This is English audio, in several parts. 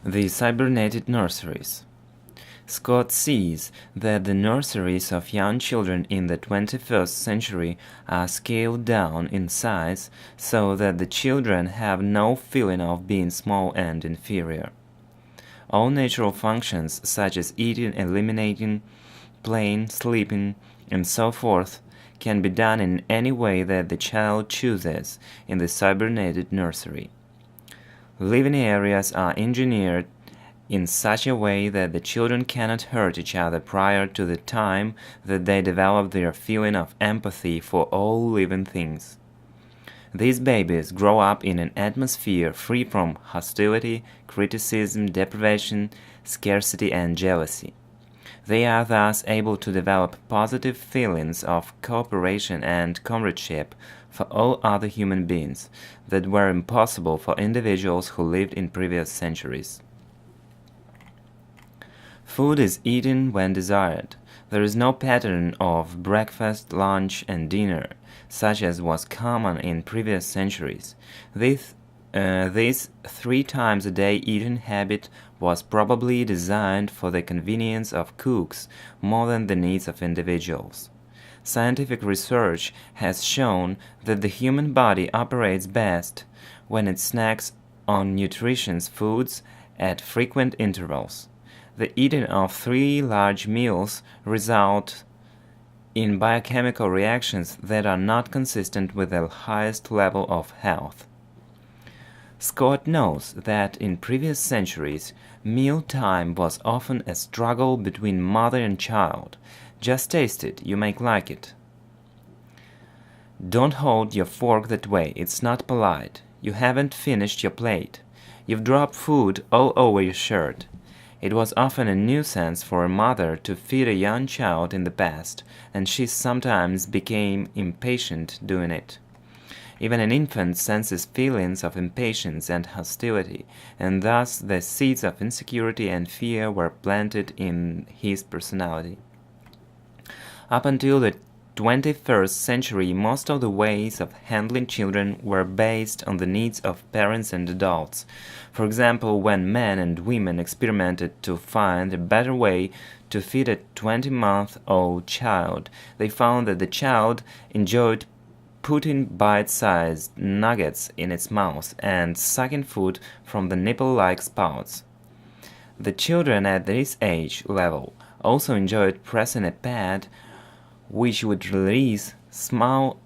The Cybernated Nurseries. Scott sees that the nurseries of young children in the 21st century are scaled down in size so that the children have no feeling of being small and inferior. All natural functions such as eating, eliminating, playing, sleeping, and so forth can be done in any way that the child chooses in the cybernated nursery. Living areas are engineered in such a way that the children cannot hurt each other prior to the time that they develop their feeling of empathy for all living things. These babies grow up in an atmosphere free from hostility, criticism, deprivation, scarcity, and jealousy. They are thus able to develop positive feelings of cooperation and comradeship for all other human beings that were impossible for individuals who lived in previous centuries. Food is eaten when desired. There is no pattern of breakfast, lunch, and dinner, such as was common in previous centuries. This 3 times a day eating habit was probably designed for the convenience of cooks more than the needs of individuals. Scientific research has shown that the human body operates best when it snacks on nutritious foods at frequent intervals. The eating of 3 large meals results in biochemical reactions that are not consistent with the highest level of health. Scott knows that in previous centuries, mealtime was often a struggle between mother and child. Just taste it, you may like it. Don't hold your fork that way, it's not polite. You haven't finished your plate. You've dropped food all over your shirt. It was often a nuisance for a mother to feed a young child in the past, and she sometimes became impatient doing it. Even an infant senses feelings of impatience and hostility, and thus the seeds of insecurity and fear were planted in his personality. Up until the 21st century, most of the ways of handling children were based on the needs of parents and adults. For example, when men and women experimented to find a better way to feed a 20-month-old child, they found that the child enjoyed putting bite-sized nuggets in its mouth and sucking food from the nipple-like spouts. The children at this age level also enjoyed pressing a pad which would release small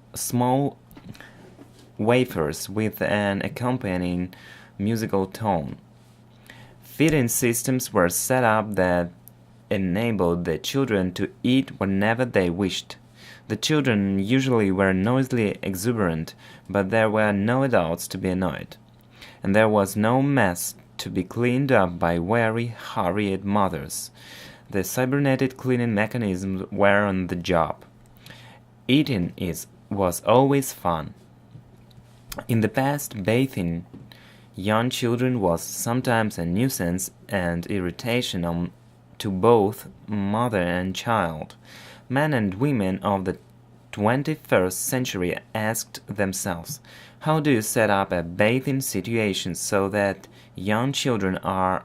wafers with an accompanying musical tone. Feeding systems were set up that enabled the children to eat whenever they wished. The children usually were noisily exuberant, but there were no adults to be annoyed, and there was no mess to be cleaned up by wary, hurried mothers. The cybernated cleaning mechanisms were on the job. Eating was always fun. In the past, bathing young children was sometimes a nuisance and irritation to both mother and child. Men and women of the 21st century asked themselves, how do you set up a bathing situation so that young children are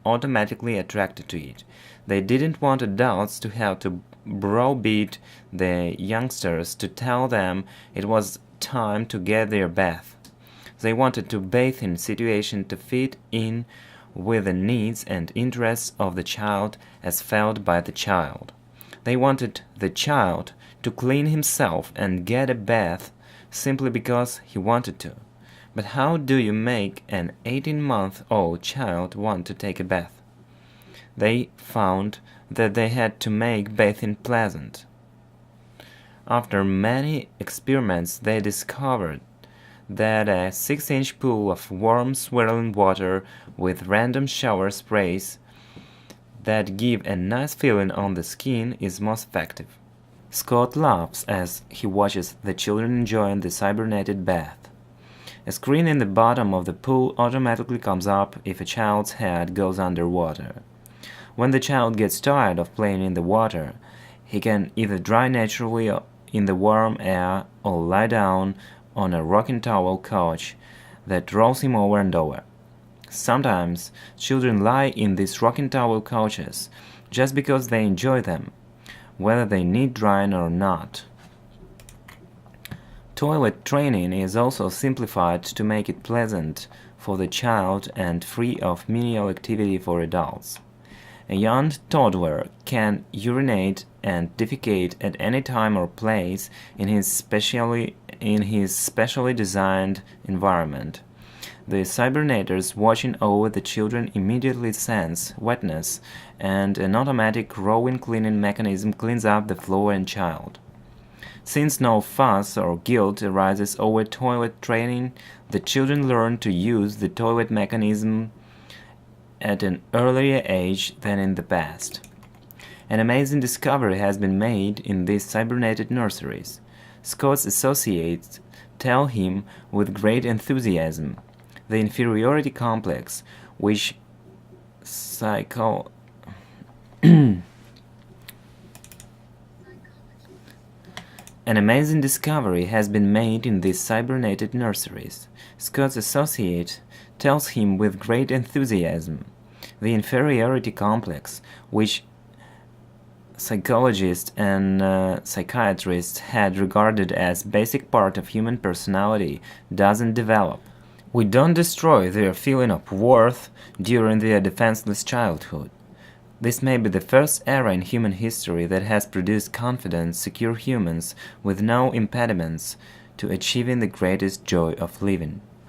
automatically attracted to it? They didn't want adults to have to browbeat the youngsters to tell them it was time to get their bath. They wanted to bathing situation to fit in with the needs and interests of the child as felt by the child. They wanted the child to clean himself and get a bath simply because he wanted to. But how do you make an 18-month-old child want to take a bath? They found that they had to make bathing pleasant. After many experiments, they discovered that a 6-inch pool of warm swirling water with random shower sprays that give a nice feeling on the skin is most effective. Scott laughs as he watches the children enjoying the cybernated bath. A screen in the bottom of the pool automatically comes up if a child's head goes underwater. When the child gets tired of playing in the water, he can either dry naturally in the warm air or lie down on a rocking towel couch that rolls him over and over. Sometimes children lie in these rocking towel couches just because they enjoy them, whether they need drying or not. Toilet training is also simplified to make it pleasant for the child and free of menial activity for adults. A young toddler can urinate and defecate at any time or place in his specially designed environment. The cybernators watching over the children immediately sense wetness, and an automatic rowing cleaning mechanism cleans up the floor and child. Since no fuss or guilt arises over toilet training, the children learn to use the toilet mechanism at an earlier age than in the past. An amazing discovery has been made in these cybernated nurseries. Scott's associates tell him with great enthusiasm. The inferiority complex, which An amazing discovery has been made in these cybernated nurseries. Scott's associate tells him with great enthusiasm. The inferiority complex, which psychologists and psychiatrists had regarded as basic part of human personality, doesn't develop. We don't destroy their feeling of worth during their defenseless childhood. This may be the first era in human history that has produced confident, secure humans with no impediments to achieving the greatest joy of living.